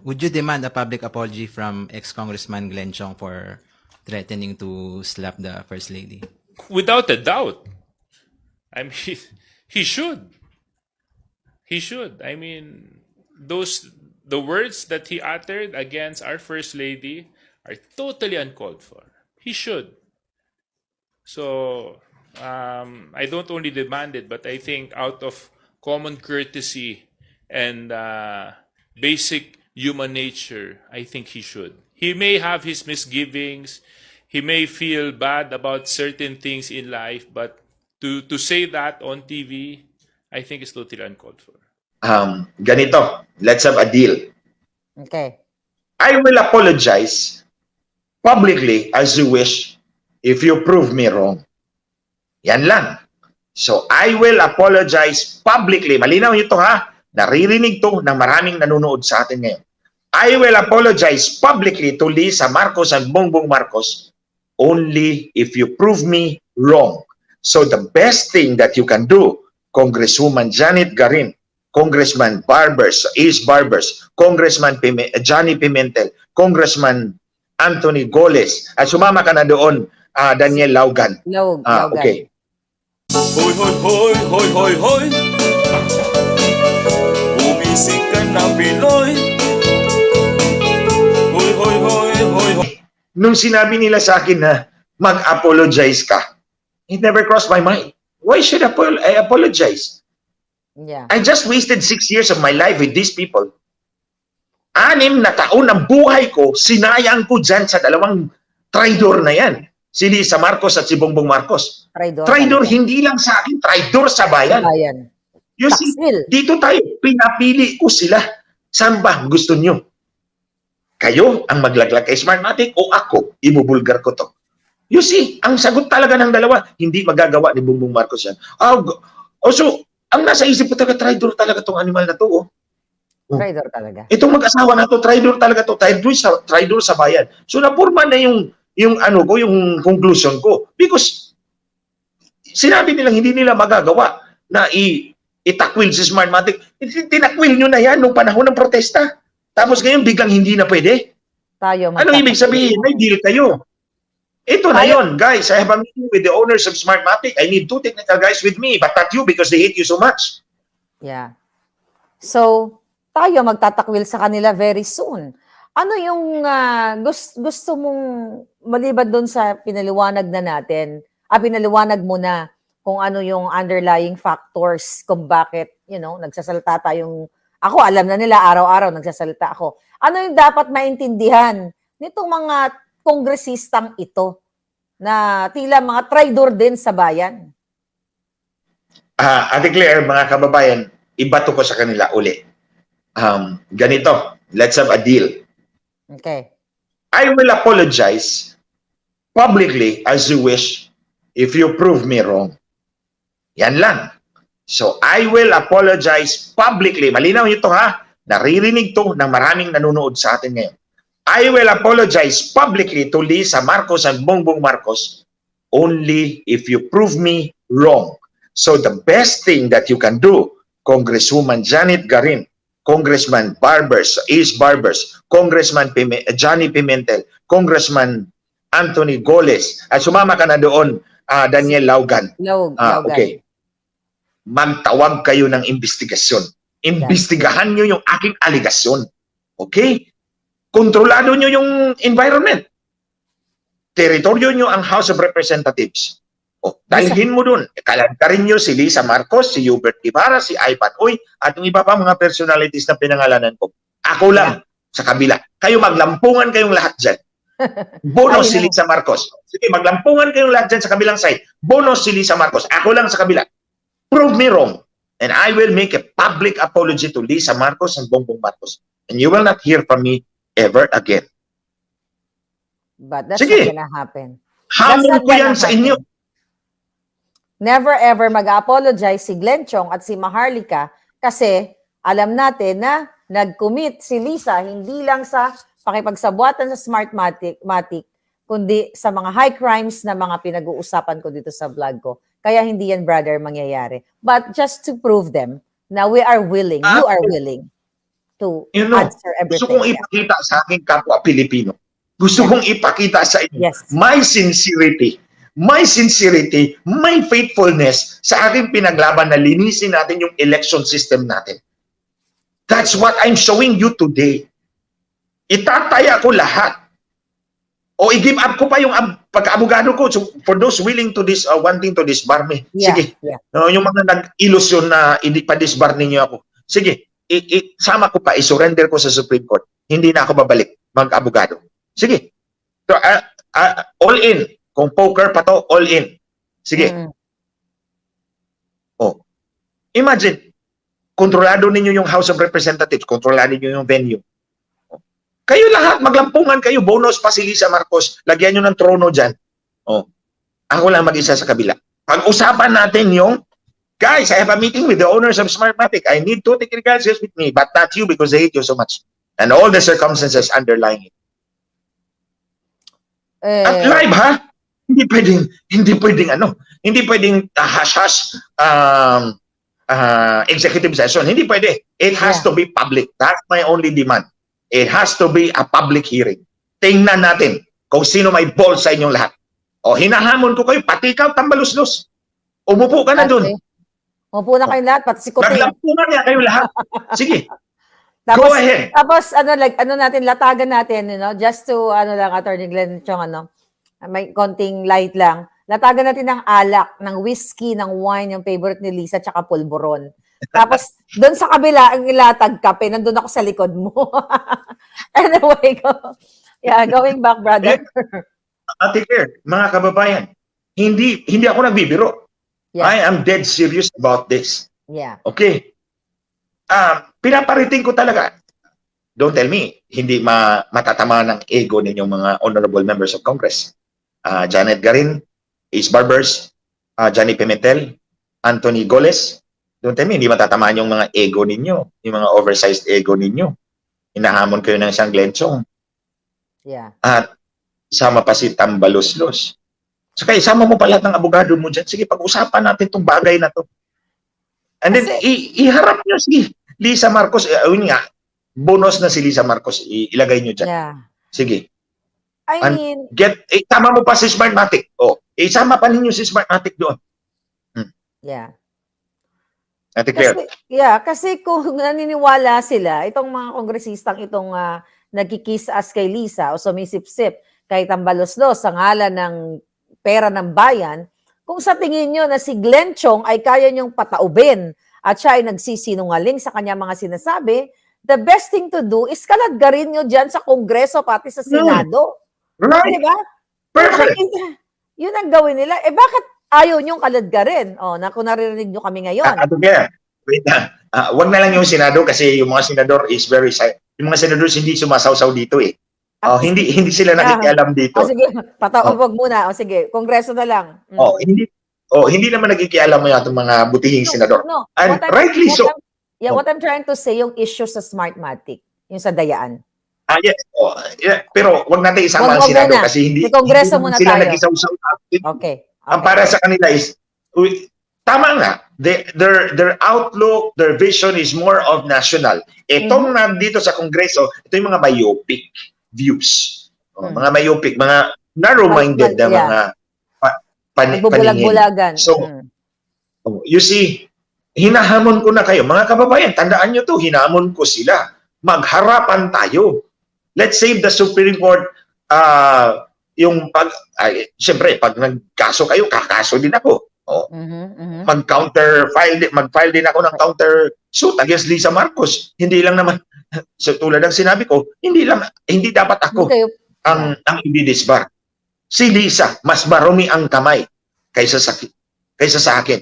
would you demand a public apology from ex-Congressman Glenn Chong for threatening to slap the First Lady? Without a doubt. I mean, he should. He should. I mean, the words that he uttered against our First Lady are totally uncalled for. He should. So I don't only demand it, but I think out of common courtesy and basic human nature, I think he should. He may have his misgivings. He may feel bad about certain things in life, but to say that on TV, I think is totally uncalled for. Ganito, let's have a deal. Okay. I will apologize publicly as you wish if you prove me wrong. Yan lang. So, I will apologize publicly. Malinaw ito ha. Naririnig to ng maraming nanonood sa atin ngayon. I will apologize publicly to Lisa Marcos and Bongbong Marcos only if you prove me wrong. So, the best thing that you can do, Congresswoman Janet Garin, Congressman Ace Barbers, Congressman Johnny Pimentel, Congressman Anthony Goles, at sumama ka na doon, Daniel Laugan. Laugan. Okay. Hoy, hoy, hoy, hoy, hoy, hoy. Bumisik ka na Pinoy. Hoy, hoy, hoy, hoy, hoy. Nung sinabi nila sa akin na mag-apologize ka, it never crossed my mind. Why should I apologize? Yeah. I just wasted 6 years of my life with these people. 6 na taon ng buhay ko, sinayang ko dyan sa dalawang traidor na yan. Si Lisa Marcos at si Bongbong Marcos. Traidor hindi lang sa akin, traidor sa bayan. You see, dito tayo, pinapili ko sila. Saan ba gusto nyo? Kayo ang maglaglag kay Smartmatic o ako, ibubulgar ko to. You see, ang sagot talaga ng dalawa, hindi magagawa ni Bongbong Marcos yan. So, ang nasa isip ko talaga, traidor talaga tong animal na to. Oh. Traidor talaga. Itong mag-asawa na to, traidor talaga to, traidor sa bayan. So, napurma na yung conclusion ko. Because, sinabi nilang hindi nila magagawa na itakwil si Smartmatic. Tinakwil nyo na yan nung panahon ng protesta. Tapos ngayon, biglang hindi na pwede. Anong ibig sabihin? May deal kayo. Ito na yon, guys. I have a meeting with the owners of Smartmatic. I need 2 technical guys with me, but not you because they hate you so much. Yeah. So, tayo magtatakwil sa kanila very soon. Ano yung gusto mong maliban doon sa pinaliwanag na natin, pinaliwanag mo na kung ano yung underlying factors kung bakit, nagsasalita tayong, ako alam na nila, araw-araw nagsasalita ako. Ano yung dapat maintindihan nitong mga kongresistang ito na tila mga traidor din sa bayan? Ate Claire, mga kababayan, ibato ko sa kanila uli. Ganito, let's have a deal. Okay. I will apologize publicly as you wish if you prove me wrong. Yan lang. So, I will apologize publicly. Malinaw ito ha. Naririnig to ng maraming nanonood sa atin ngayon. I will apologize publicly to Lisa Marcos and Bongbong Marcos only if you prove me wrong. So, the best thing that you can do, Congresswoman Janet Garin, Congressman Ace Barbers, Congressman Johnny Pimentel, Congressman Anthony Goles, at sumama ka na doon, Daniel Laugan. Laugan. Okay. Magtawag kayo ng investigasyon. Imbestigahan nyo yung aking aligasyon. Okay? Kontrolado nyo yung environment. Teritoryo nyo ang House of Representatives. Dalhin mo dun. Kalagkarin nyo si Lisa Marcos, si Hubert Ibarra, si Ivan Uy, at yung iba pa mga personalities na pinangalanan ko. Ako lang sa kabila. Kayo maglampungan kayong lahat dyan. Bonus si Lisa Marcos. Sige, maglampungan kayong lahat dyan sa kabilang side. Bonus si Lisa Marcos. Ako lang sa kabila. Prove me wrong. And I will make a public apology to Lisa Marcos and Bongbong Marcos. And you will not hear from me ever again. But that's Sige. not gonna happen. Hamon ko yan sa inyo. Never ever mag-apologize si Glenn Chong at si Maharlika kasi alam natin na nag-commit si Lisa hindi lang sa pakipagsabuatan sa Smartmatic, kundi sa mga high crimes na mga pinag-uusapan ko dito sa vlog ko. Kaya hindi yan, brother, mangyayari. But just to prove them na we are willing, you are willing. to You know, answer gusto everything. kong ipakita sa aking kapwa Pilipino. Gusto kong ipakita sa inyo Yes. my sincerity, my faithfulness sa aking pinaglaban na linisin natin yung election system natin. That's what I'm showing you today. Itataya ko lahat. O i-give up ko pa yung pagka-abogado ko. So, for those willing to wanting to disbar me, Yeah, sige. yeah. No, yung mga nag-ilusyon na hindi pa disbar ninyo ako. Sige, sama ko pa, i-surrender ko sa Supreme Court. Hindi na ako babalik mag-abogado. Sige. So, all in. Kung poker pa to, all in. Sige. Mm. Oh. Imagine, kontrolado ninyo yung House of Representatives, kontrolado ninyo yung venue. Kayo lahat, maglampungan kayo, bonus pa si Lisa Marcos, lagyan nyo ng trono dyan. Oh. Ako lang mag-isa sa kabila. Pag-usapan natin yung, guys, I have a meeting with the owners of Smartmatic. I need 2 technical skills with me, but not you because they hate you so much. And all the circumstances underlying it. At live, ha? Hindi pwedeng hash-hash executive session. Hindi pwede. It has to be public. That's my only demand. It has to be a public hearing. Tingnan natin kung sino may balls sa inyong lahat. O, hinahamon ko kayo, pati ikaw, tambaluslos. Umupo ka na dun. Umupo na kayo lahat, pati si Kuting. Naglampungan niya kayo lahat. Sige, Tapos, go ahead. Tapos, latagan natin, just to, Attorney Glenn Chong, may konting light lang. Latagan natin ng alak, ng whiskey, ng wine, yung favorite ni Lisa, tsaka pulburon. Tapos, doon sa kabila, ang ilatag kape, nandun ako sa likod mo. Anyway, going back, brother. Ate Claire, mga kababayan, hindi ako nagbibiro. Yeah. I am dead serious about this. Yeah. Okay? Pinapariting ko talaga. Don't tell me, hindi matatama ng ego ninyong mga honorable members of Congress. Janet Garin, Ace Barbers, Johnny Pimentel, Anthony Goles. Don't tell me, hindi matatamaan yung mga ego ninyo, yung mga oversized ego ninyo. Hinahamon kayo ng isang Glenn Chong. Yeah. At sama pa si Tambaluslos. Saka isama mo pa lahat ng abogado mo dyan. Sige, pag-usapan natin itong bagay na to. And then, iharap nyo si Lisa Marcos. Yun nga, bonus na si Lisa Marcos. Ilagay nyo dyan. Yeah. Sige. I mean, Tama mo pa si Smartmatic. Isama pa ninyo si Smartmatic doon. yeah. Ate Claire. Kasi kung naniniwala sila, itong mga kongresistang itong nagkikiss as kay Lisa o sumisip-sip kay Tambaluslos sa ngalan ng pera ng bayan, kung sa tingin nyo na si Glenn Chong ay kaya nyong pataubin at siya ay nagsisinungaling sa kanya mga sinasabi, the best thing to do is kaladgarin nyo dyan sa Kongreso pati sa Senado. Right. Diba? Perfect. Yun ang gawin nila. Bakit ayaw nyong kaladgarin? Kung naririnig nyo kami ngayon. Ate Claire, wait na. Wag na lang yung Senado kasi yung mga senador is very silent. Yung mga senador hindi sumasawsaw dito eh. Hindi sila nakikialam dito. Sige, wag muna. Sige, Kongreso na lang. Hindi naman nakikialam yung mga butihing senador. No. And rightly so. What I'm trying to say, yung issue sa Smartmatic, yung sa dayaan. Yeah. Pero wag natin isama ang Senado kasi hindi Kongreso muna sila tayo. nag-isawsaw. Okay. Ang para sa kanila is, tama nga, their outlook, their vision is more of national. Itong nandito sa Kongreso, ito yung mga myopic views. Mga myopic, mga narrow-minded na mga paningin. Nagbubulag-bulagan. So, you see, hinahamon ko na kayo. Mga kababayan, tandaan nyo to, hinahamon ko sila. Magharapan tayo. Let's save the Supreme Court. Siyempre, pag nagkaso kayo, kakaso din ako. Mag-file din ako ng counter suit against Lisa Marcos. Hindi lang naman, so tulad ng sinabi ko, hindi dapat ako ang i-disbar. Si Lisa, mas marumi ang kamay kaysa sa akin.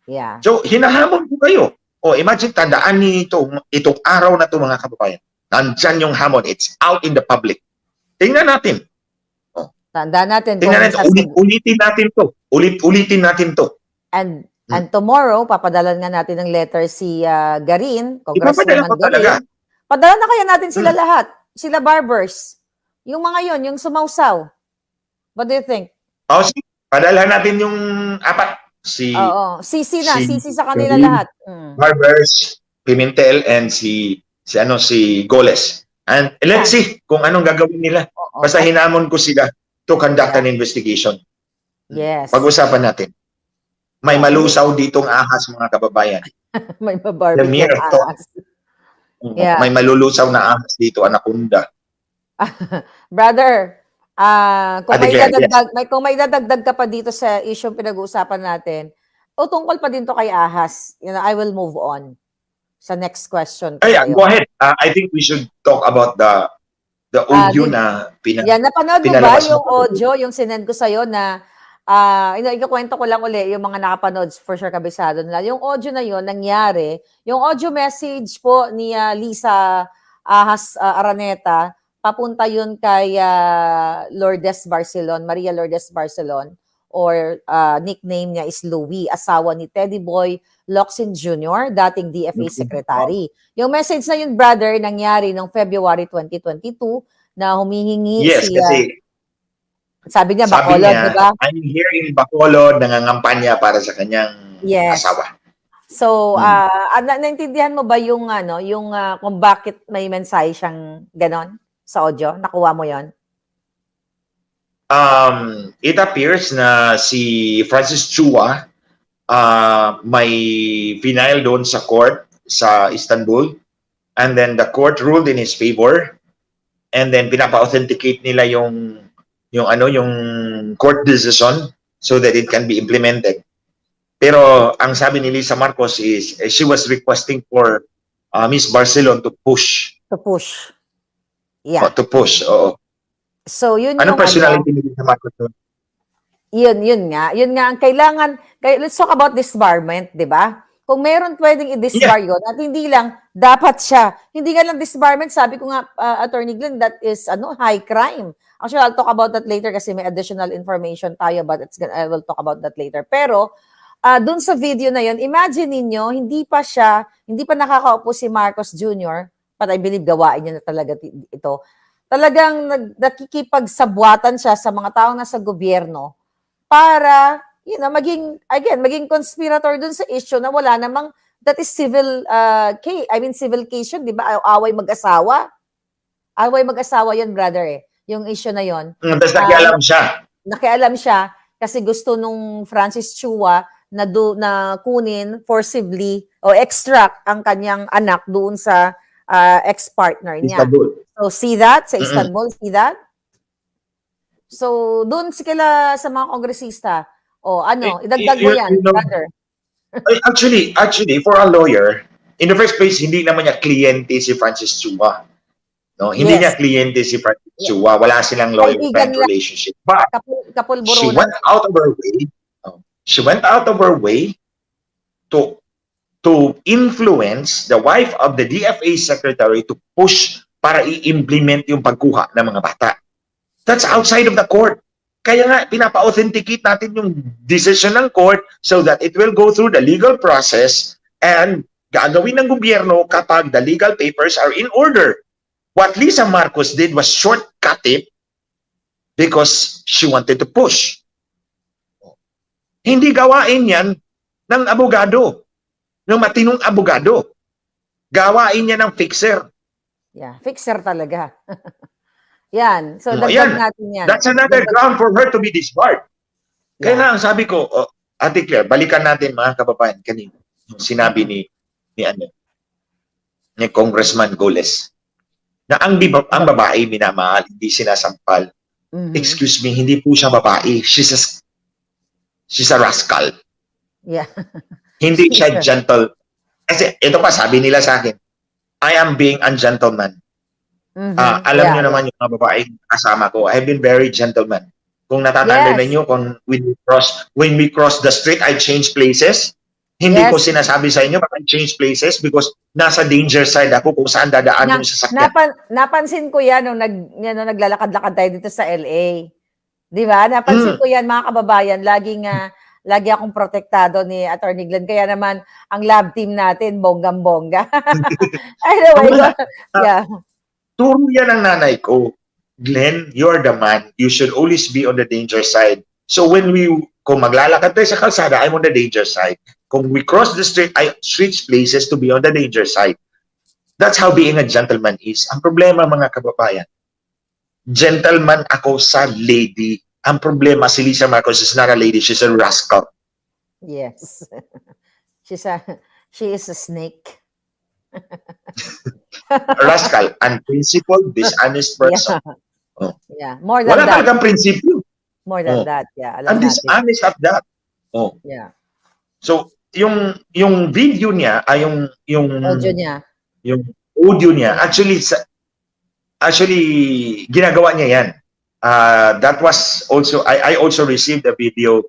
Yeah. So, hinahamon ko kayo. Imagine, tandaan niyo itong araw na to mga kababayan. Nandyan yung hamon. It's out in the public. Tingnan natin. Tandaan natin. Ulitin natin to. And tomorrow, papadalan nga natin ng letter si Garin, Congresswoman Garin. Padala na kaya natin sila lahat. Sila Barbers. Yung mga yon, yung sumausaw. What do you think? Padala natin yung apat. Sisi sa kanila Garin, lahat. Barbers, Pimentel and si Goles. And let's see kung anong gagawin nila. Oo. Basta hinamon ko sila to conduct an investigation. Yes. Pag-usapan natin. May malusaw ditong ahas, mga kababayan. May The mabarbecue mere thought. ahas. Yeah. May malulusaw na ahas dito, anaconda. Brother, kung Ate may Claire, dadagdag, kung may dadagdag ka pa dito sa issue pinag-uusapan natin, o tungkol pa din to kay ahas, I will move on sa next question ko Ay, sa'yo. go ahead. I think we should talk about the audio na Yan, napanood mo ba pinalabas yung mo? audio, yung sinend ko sa'yo na, ikakwento ko lang uli yung mga nakapanood, for sure kabisado nila. Yung audio na yun, nangyari, yung audio message po ni Lisa Ahas Araneta, papunta yun kay Lourdes Barcelon, Maria Lourdes Barcelon, or nickname niya is Louie, asawa ni Teddy Boy Locsin Jr., dating DFA Secretary. Yung message na yun, brother, nangyari noong February 2022 na humihingi Yes, kasi sabi niya, sabi Bacolod, niya, di ba? I'm here in Bacolod, nangangampanya para sa kanyang Yes. asawa. So, naintindihan mo ba yung, kung bakit may mensahe siyang ganon sa audio? Nakuha mo yon? It appears na si Francis Chua may final doon sa court sa Istanbul, and then the court ruled in his favor, and then pinapa-authenticate nila yung court decision so that it can be implemented. Pero ang sabi ni Lisa Marcos is she was requesting for Miss Barcelon to push. To push. Yeah. To push, oo. So, yun Anong yung personality ni Lisa Marcos doon? Yun nga ang kailangan, let's talk about disbarment, di ba? Kung meron pwedeng i-disbar yun, at hindi lang, dapat siya. Hindi nga lang disbarment, sabi ko nga, Attorney Glenn, that is high crime. Actually, I'll talk about that later kasi may additional information tayo, but I will talk about that later. Pero, dun sa video na yun, imagine ninyo, hindi pa nakakaupo si Marcos Jr., but I believe gawain niya na talaga ito. Talagang nakikipagsabwatan siya sa mga taong nasa gobyerno para, maging conspirator dun sa issue na wala namang, that is civil civil case yun, di ba? Away mag-asawa. Away mag-asawa yun, brother, yung issue na yun. Tapos nakialam siya. Nakialam siya kasi gusto nung Francis Chua na kunin forcibly o extract ang kanyang anak doon sa ex-partner niya. Istanbul. So, see that? Sa Istanbul, see that? So, doon sila sa mga kongresista. Idagdag mo yan, brother. Actually, for a lawyer, in the first place, hindi naman niya kliyente si Francis Chua. No, hindi niya kliyente si Francis Chua. Wala silang lawyer-friend relationship. But she went out of her way. She went out of her way to influence the wife of the DFA secretary to push para i-implement yung pagkuha ng mga bata. That's outside of the court. Kaya nga, pinapa-authenticate natin yung decision ng court so that it will go through the legal process and gagawin ng gobyerno kapag the legal papers are in order. What Lisa Marcos did was shortcut it because she wanted to push. Hindi gawain yan ng abogado, ng matinong abogado. Gawain niya ng fixer. Yeah, fixer talaga. Yan. So, dagdag natin yan. That's another ground for her to be disbarred. Kaya lang, sabi ko, Ate Claire, balikan natin mga kababayan kanina. Yung sinabi ni Congressman Goles na ang babae minamahal, hindi sinasampal. Excuse me, hindi po siya babae. She's a rascal. Yeah. Hindi siya gentle. Kasi ito pa, sabi nila sa akin, I am being ungentleman. Alam niyo naman yung mga babae kasama ko. I have been very gentleman. Kung natatanda ninyo, when we cross the street, I change places. Hindi ko sinasabi sa inyo, I change places because nasa danger side ako kung saan dadaan yung sasakyan. Napansin ko yan nung naglalakad-lakad tayo dito sa LA. Di ba? Napansin ko yan, mga kababayan. Lagi akong protektado ni Attorney Glenn. Kaya naman, ang lab team natin, bonggang-bongga. Anyway, Turo yan ang nanay ko. Glenn, you're the man. You should always be on the danger side. So kung maglalakad tayo sa kalsada, I'm on the danger side. Kung we cross the street, I switch places to be on the danger side. That's how being a gentleman is. Ang problema, mga kababayan, gentleman ako sa lady. Ang problema, si Lisa Marcos is not a lady, she's a rascal. Yes. She is a snake. A rascal, unprincipled, dishonest person. Oh. Yeah. More than Wala that. talagang prinsipyo. More than Oh. that. Yeah. And Alam natin. dishonest at that. Oh. Yeah. So, yung video niya, ay yung Audio niya. yung audio niya, actually ginagawa niya yan. That was also, I also received a video,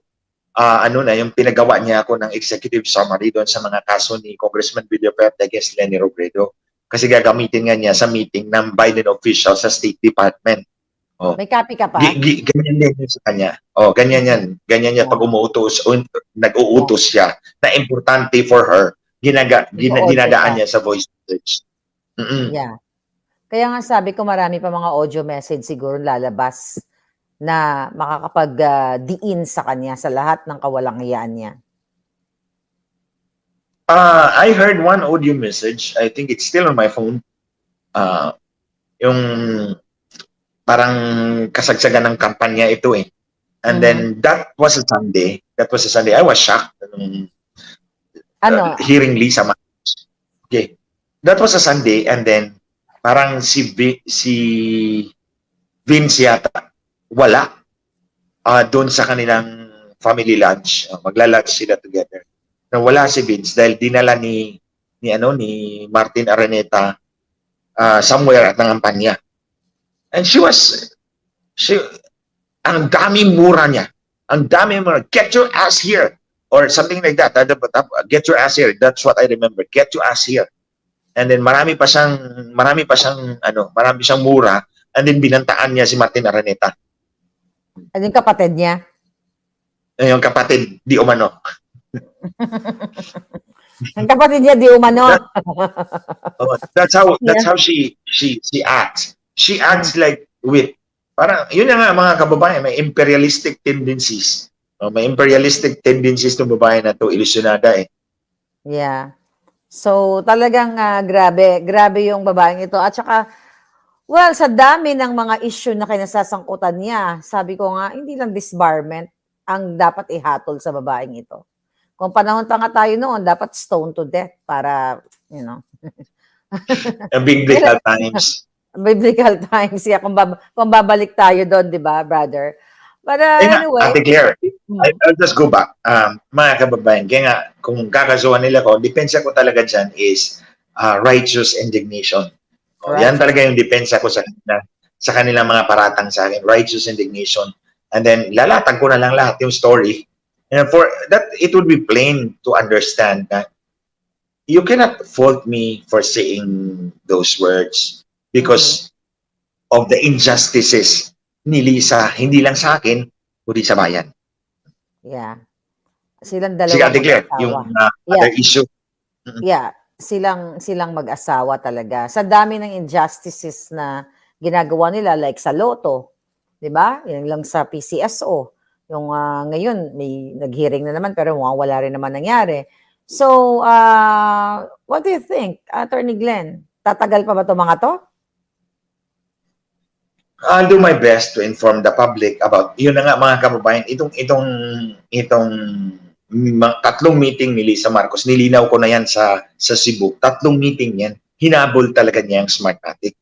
yung pinagawa niya ako ng executive summary doon sa mga kaso ni Congressman Villafuerte against Lenny Robredo. Kasi gagamitin nga niya sa meeting ng Biden official sa State Department. Oh. May copy ka pa? Ganyan din yun sa kanya. Oh, ganyan yan. Ganyan yan pag umuutos o nag-uutos siya na importante for her, dinadaan niya sa voice message. Yeah. Kaya nga sabi ko marami pa mga audio message siguro lalabas na makakapag-diin sa kanya sa lahat ng kawalang-hiyaan niya. I heard one audio message. I think it's still on my phone. Yung parang kasagsagan ng kampanya ito eh. And then that was a Sunday. I was shocked. Hearing Lisa Marcos. Okay. That was a Sunday and then parang si Vince yata wala doon sa kanilang family lunch. Magla-lunch sila together. Na wala si Vince dahil dinala ni Martin Araneta somewhere at nangampanya. And ang daming mura niya. Ang daming mura. Get your ass here. Or something like that. Get your ass here. That's what I remember. Get your ass here. And then marami pa siyang mura. And then binantaan niya si Martin Araneta. Ano yung kapatid niya? Yung kapatid, di umano. Ang kapatid niya, di umano. That's how she acts. She acts like parang yun na nga mga kababayan, may imperialistic tendencies. May imperialistic tendencies ng babae na to, ilusyonada eh. Yeah. So talagang grabe yung babaeng ito. At saka sa dami ng mga issue na kinasasangkutan niya, sabi ko nga, hindi lang disbarment ang dapat ihatol sa babaeng ito. Kung panahon pa nga tayo noon, dapat stone to death para, Biblical times. Biblical times. Yeah, kung babalik tayo doon, di ba, brother? But anyway. Ate Claire, I'll just go back. Mga kababayan, kaya nga, kung kakasuhan nila ko, depensa ko talaga dyan is righteous indignation. Right. Yan talaga yung depensa ko sa kanilang mga paratang sa akin, righteous indignation. And then, lalatag ko na lang lahat yung story. And for that, it would be plain to understand that you cannot fault me for saying those words because of the injustices ni Lisa, hindi lang sa akin, kundi sa bayan. Yeah. Silang dalawa. Sige, Ate Claire, yung other issue. Yeah. Silang mag-asawa talaga. Sa dami ng injustices na ginagawa nila, like sa Lotto, di ba? Yan lang sa PCSO. Yung ngayon, may nag-hearing na naman, pero wala rin naman nangyari. So, what do you think, Attorney Glenn? Tatagal pa ba ito mga to? I'll do my best to inform the public about, yun na nga mga kababayan, itong tatlong meeting ni Lisa Marcos, nilinaw ko na yan sa Cebu, tatlong meeting yan, hinabol talaga niya ang Smartmatic.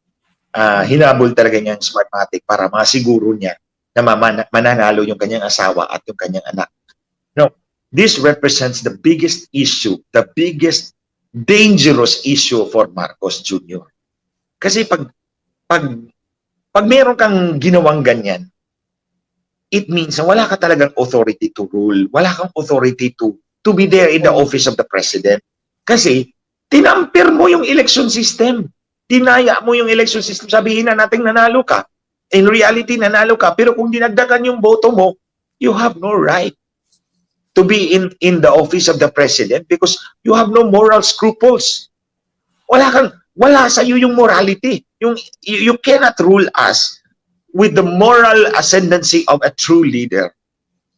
Hinabol talaga niya ang Smartmatic para masiguro niya na mananalo yung kanyang asawa at yung kanyang anak. No, this represents the biggest issue, the biggest dangerous issue for Marcos Jr. Kasi pag meron kang ginawang ganyan, it means na wala ka talagang authority to rule. Wala kang authority to be there in the office of the president. Kasi, tinampir mo yung election system. Tinaya mo yung election system. Sabihin na natin nanalo ka. In reality, nanalo ka. Pero kung dinagdagan yung boto mo, you have no right to be in the office of the president because you have no moral scruples. Wala sa iyo yung morality. You cannot rule us with the moral ascendancy of a true leader.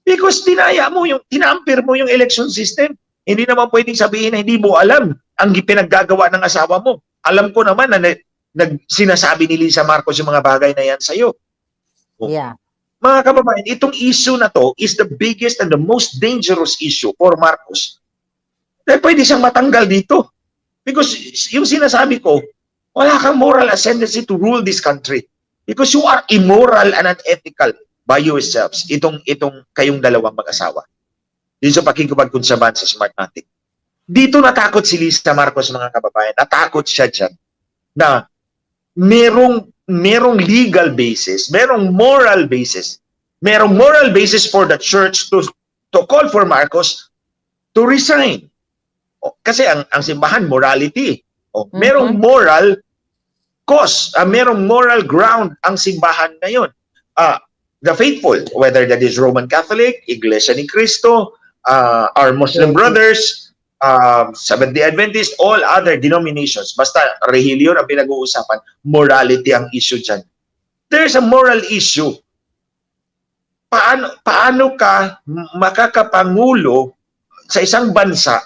Because tinampir mo yung election system. Hindi naman pwedeng sabihin na hindi mo alam ang pinaggagawa ng asawa mo. Alam ko naman na sinasabi ni Lisa Marcos yung mga bagay na yan sa'yo. Yeah. Mga kababayan, itong issue na to is the biggest and the most dangerous issue for Marcos. Dahil pwede siyang matanggal dito. Because yung sinasabi ko, wala kang moral ascendancy to rule this country. Because you are immoral and unethical by yourselves. Itong kayong dalawang mag-asawa. Dito sa pakikipagkonsabahan sa Smartmatic. Dito natakot si Lisa Marcos, mga kababayan. Natakot siya dyan na merong legal basis, merong moral basis for the church to call for Marcos to resign. Kasi ang simbahan, morality. Merong moral cause, merong moral ground ang simbahan ngayon. The faithful, whether that is Roman Catholic, Iglesia ni Cristo, our Muslim brothers, Seventh-day Adventist, all other denominations, basta relihiyon ang pinag-uusapan, morality ang issue dyan. There's a moral issue. Paano ka makakapangulo sa isang bansa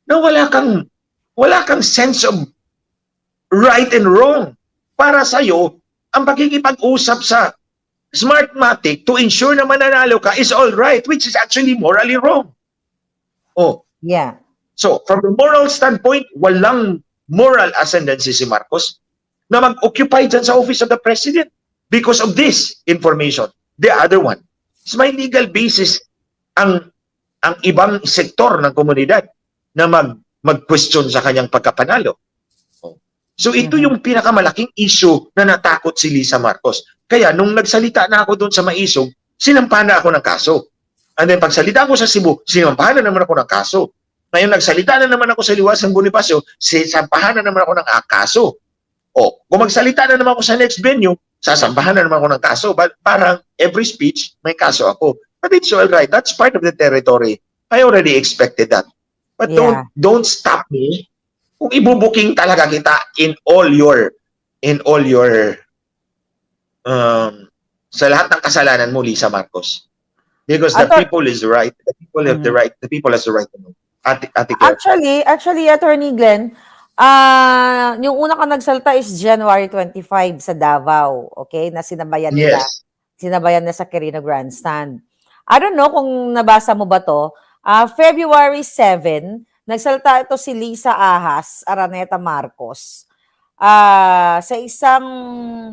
na wala kang sense of right and wrong? Para sa'yo, ang pakikipag-usap sa Smartmatic to ensure na mananalo ka is all right, which is actually morally wrong. Yeah. So, from the moral standpoint, walang moral ascendancy si Marcos na mag-occupy dyan sa Office of the President because of this information. The other one is may legal basis ang ibang sektor ng komunidad na mag-question sa kanyang pagkapanalo. So, ito yung pinakamalaking issue na natakot si Lisa Marcos. Kaya, nung nagsalita na ako doon sa Maisog, sinampahan na ako ng kaso. And then, pagsalita ko sa Cebu, sinampahan na naman ako ng kaso. Ngayon, nagsalita na naman ako sa Liwasang Bonifacio, sasampahan na naman ako ng kaso. Kung magsalita na naman ako sa next venue, sasampahan na naman ako ng kaso. But parang every speech, may kaso ako. But it's all right. That's part of the territory. I already expected that. But don't stop me kung ibubuking talaga kita in all your sa lahat ng kasalanan mo, Lisa Marcos. Because the people is right. The people have the right. The people has the right to know. Ate Claire. Actually, Attorney Glenn, yung una ka nagsalta is January 25 sa Davao, okay? Na sinabayan nila. Yes. Sinabayan na sa Quirino Grandstand. I don't know kung nabasa mo ba to. February 7, nagsalta ito si Lisa Ahas Araneta Marcos. Sa isang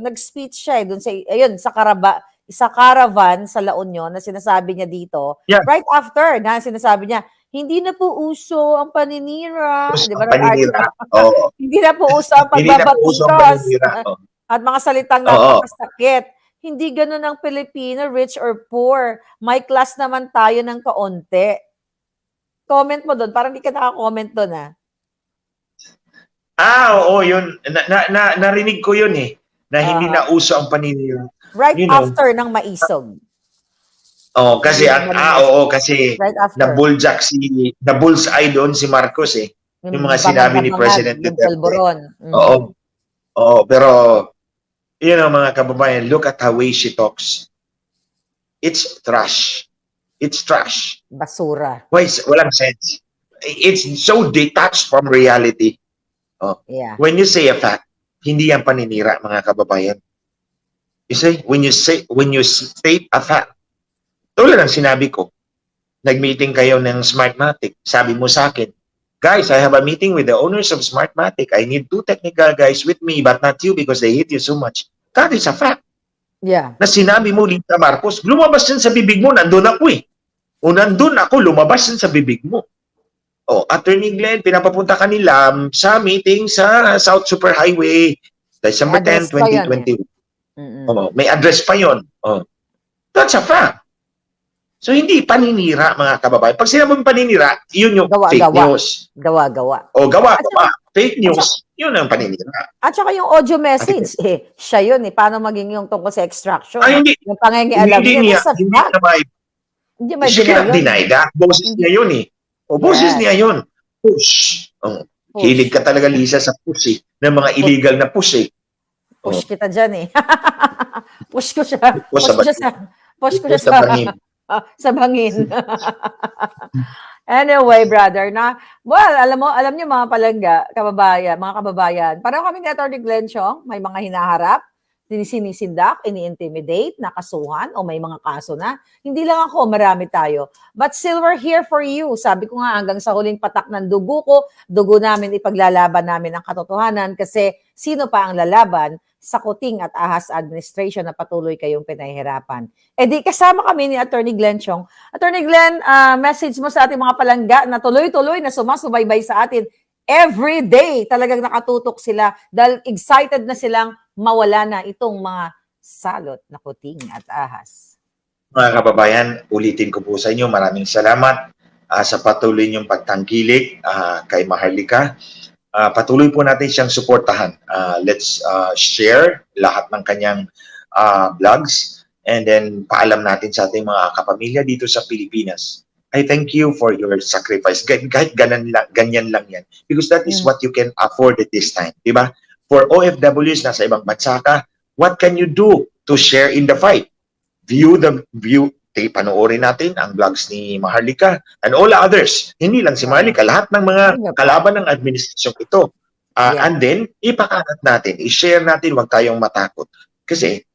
nag-speech siya doon sa caravan sa La Union na sinasabi niya dito. Yeah. Right after na sinasabi niya, hindi na po uso ang paninira. Di ba? Paninira. Oo. Hindi na po uso ang Hindi na po uso ang pagbabatikos. paninira. At mga salitang napakasakit. Hindi ganun ang Pilipino, rich or poor. May class naman tayo ng kaunti. Comment mo doon. Parang hindi ka naka-comment doon, Oo, yun. Narinig ko yun na hindi na uso ang paninira. Right after ng Maisog. Kasi kasi Right after. na bullseye doon si Marcos yung mga sinabi ni President Duterte. Pero mga kababayan, look at how way she talks. It's trash. It's trash. Basura. Walang sense. It's so detached from reality. Yeah. When you say a fact, hindi yan paninira, mga kababayan. You see, when you state a fact, tulad ng sinabi ko, nag-meeting kayo ng Smartmatic. Sabi mo sa akin, guys, I have a meeting with the owners of Smartmatic. I need 2 technical guys with me, but not you because they hate you so much. That is a fact. Yeah. Na sinabi mo, Lisa Marcos, lumabas yan sa bibig mo, nandun ako nandun ako, lumabas yan sa bibig mo. Attorney Glenn, pinapapunta ka nila sa meeting sa South Superhighway, December 10, 2021. May address pa yun. That's a fact. So, hindi paninira, mga kababayan. Pag sinabing paninira, yun yung fake news. Gawa-gawa. Gawa-gawa. Fake news, yun ang paninira. At saka yung audio message, siya yun Paano maging yung tungkol sa extraction? Hindi. Yung pangingialam niya. Hindi She cannot deny that. Boses niya yun boses niya yun. Push. Hilig ka talaga, Lisa, sa push ng mga illegal na push Push kita dyan Push ko siya. Push ko siya sa bangin. Anyway, brother, alam niyo mga palangga, mga kababayan, pareho kami ni Atty. Glenn Chong, may mga hinaharap, sinisindak, ini-intimidate, nakasuhan, o may mga kaso na. Hindi lang ako, marami tayo. But still, we're here for you. Sabi ko nga, hanggang sa huling patak ng dugo ko, dugo namin, ipaglalaban namin ang katotohanan kasi sino pa ang lalaban sa Kuting at Ahas administration na patuloy kayong pinahihirapan. E di kasama kami ni Atty. Glenn Chong. Atty. Glenn, message mo sa ating mga palangga na tuloy-tuloy na sumasubaybay sa atin every day. Talagang nakatutok sila dahil excited na silang mawala na itong mga salot na Kuting at Ahas. Mga kababayan, ulitin ko po sa inyo, maraming salamat sa patuloy niyong pagtangkilik kay Maharlika. Patuloy po natin siyang suportahan. Let's share lahat ng kanyang vlogs and then paalam natin sa ating mga kapamilya dito sa Pilipinas. I thank you for your sacrifice. Kahit ganyan lang yan. Because that is what you can afford at this time. Diba? For OFWs na sa ibang bansa ka, what can you do to share in the fight? Panoorin natin ang vlogs ni Maharlika and all others. Hindi lang si Maharlika, lahat ng mga kalaban ng administrasyong ito. And then, ipakalat natin, i-share natin, huwag tayong matakot. Kasi,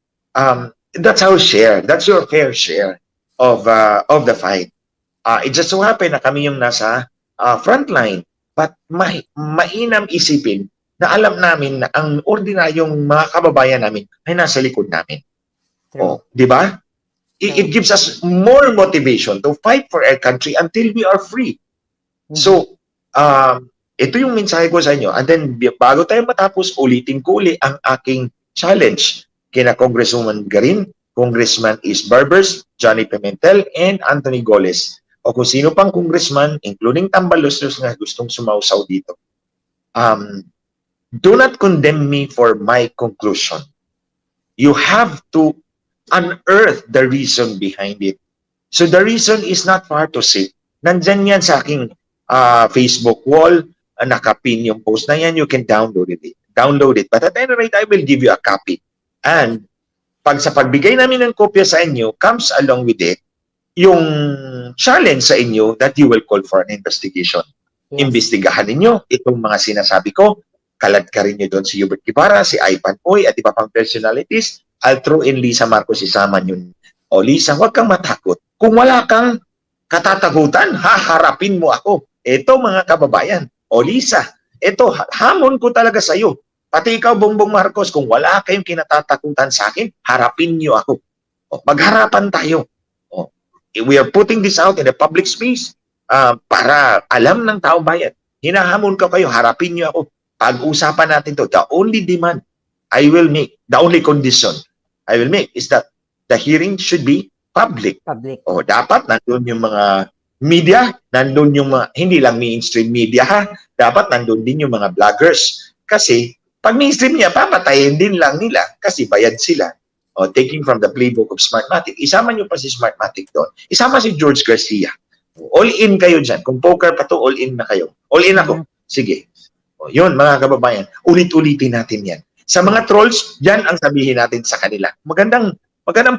that's our share. That's your fair share of the fight. It just so happen na kami yung nasa frontline. But mainam isipin na alam namin na ang ordinaryong mga kababayan namin ay nasa likod namin. Di ba? It gives us more motivation to fight for our country until we are free. So, ito yung mensahe ko sa inyo. And then, bago tayo matapos, ulitin ko uli ang aking challenge kina Congresswoman Garin, Congressman Is Barbers, Johnny Pimentel, and Anthony Goles. O kung sino pang congressman, including Tambaluslos na gustong sumausaw dito. Do not condemn me for my conclusion. You have to unearth the reason behind it. So the reason is not far to seek. Nandyan yan sa aking Facebook wall, nakapin yung post na yan, you can download it. But at any rate, I will give you a copy. And sa pagbigay namin ng kopya sa inyo, comes along with it, yung challenge sa inyo that you will call for an investigation. Yes. Imbestigahan ninyo itong mga sinasabi ko, kalad ka rin nyo doon si Hubert Guevara, si Ivan Oy, at iba pang personalities. I'll throw in Lisa Marcos, isama yun. O Lisa, huwag kang matakot. Kung wala kang katatakutan, haharapin mo ako. Ito mga kababayan. O Lisa, ito, hamon ko talaga sa iyo. Pati ikaw, Bongbong Marcos, kung wala kayong kinatatakutan sa akin, harapin niyo ako. O, magharapan tayo. O, we are putting this out in the public space para alam ng taong bayan. Hinahamon ko kayo, harapin niyo ako. Pag-usapan natin to. The only demand I will make, the only condition I will make is that the hearing should be public. O dapat nandun yung mga media, nandun yung mga, hindi lang mainstream media ha, dapat nandun din yung mga vloggers. Kasi pag mainstream niya, papatayin din lang nila kasi bayad sila. O, taking from the playbook of Smartmatic. Isama nyo pa si Smartmatic doon. Isama si George Garcia. All in kayo dyan. Kung poker pa to, all in na kayo. All in ako. Sige. O, yun mga kababayan, ulit-ulitin natin yan. Sa mga trolls, yan ang sabihin natin sa kanila. Magandang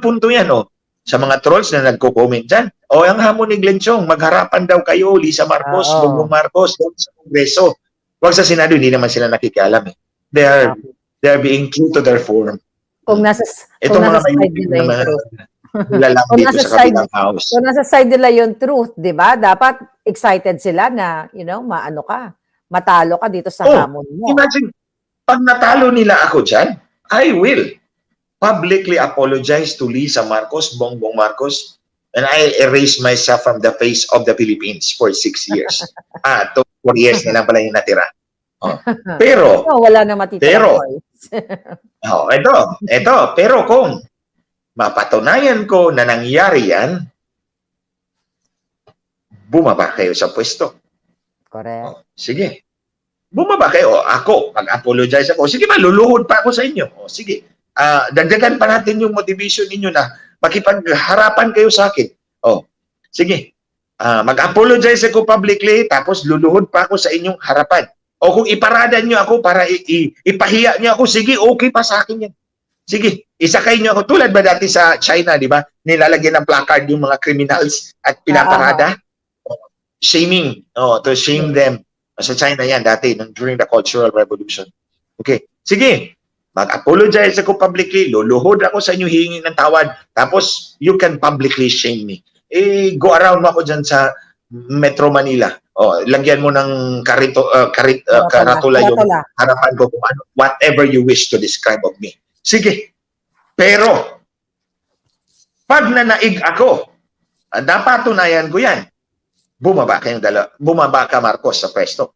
punto yan, oh. Sa mga trolls na nagko-comment dyan, ang hamon ni Glenn Chong, magharapan daw kayo, Lisa Marcos, Bongbong Marcos, sa Kongreso. Huwag sa Senado, hindi naman sila nakikialam. They are being true to their form. Kung nasa side nila yung truth. Kung nasa side nila yung truth, di ba? Dapat excited sila na, matalo ka dito sa hamon mo. Imagine, pag natalo nila ako dyan, I will publicly apologize to Lisa Marcos, Bongbong Marcos, and I erase myself from the face of the Philippines for 6 years. 4 years na lang pala yung natira. Pero, wala na matitira. Pero kung mapatunayan ko na nangyari yan, bumaba kayo sa pwesto. Correct. Sige. Bumaba kayo. Ako, mag-apologize ako. Sige, maluluhod pa ako sa inyo. Sige. Dagdagan pa natin yung motivation ninyo na makipagharapan kayo sa akin. Sige. Mag-apologize ako publicly, tapos luluhod pa ako sa inyong harapan. O kung iparada nyo ako para ipahiya nyo ako, sige, okay pa sa akin yan. Sige, isakay nyo ako. Tulad ba dati sa China, di ba? Nilalagyan ng placard yung mga criminals at pinaparada? shaming, to shame them. Sa China yan dati, during the Cultural Revolution. Okay, sige, mag-apologize ako publicly, luluhod ako sa inyo, hihingi ng tawad, tapos you can publicly shame me. Go around mo ako dyan sa Metro Manila. Lagyan mo ng karatula yung harapan ko kung ano, whatever you wish to describe of me. Sige, pero pag nanaig ako, napatunayan ko yan, bumaba ka Marcos sa pwesto.